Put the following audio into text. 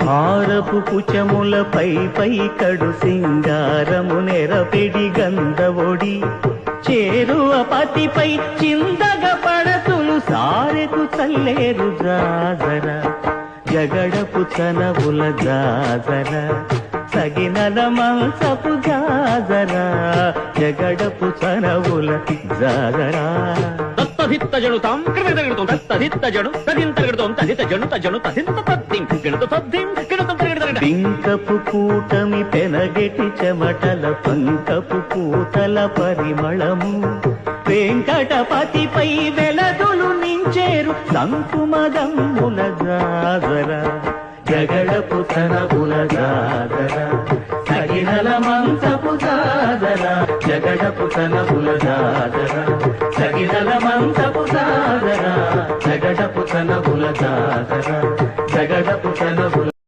హారపు కుచములపై పై కడు సింగారము నెరపెడి గంధవొడి చేరువ పతిపై చిందగ పడతులు సారెకు చల్లేరు జాజర జగడపు చనవుల జాజర సగినల మంచపు జాజర జగడపు చనవుల జాజరా తత్తధిత్తజనుతాం క్రిమిదగడుతాం తత్తధిత్తజను తదింతగడుతాం తదితజను తదింత తద్దిం గణత తద్దిం గణత తగడత పింకపు కూటమి పెనగెటి చెమటల పంకపు పూతల పరిమళము వెంకటపతిపై వెలదులు నించేరు సంకుమదమ్ముల జాజర జగడపు తనవుల జాజర సగినల మంచపు జాజర జగడపు తనవుల జాజర సగినల మంచపు జాజర జగడపు తనవుల జాజర జగడపు తనవుల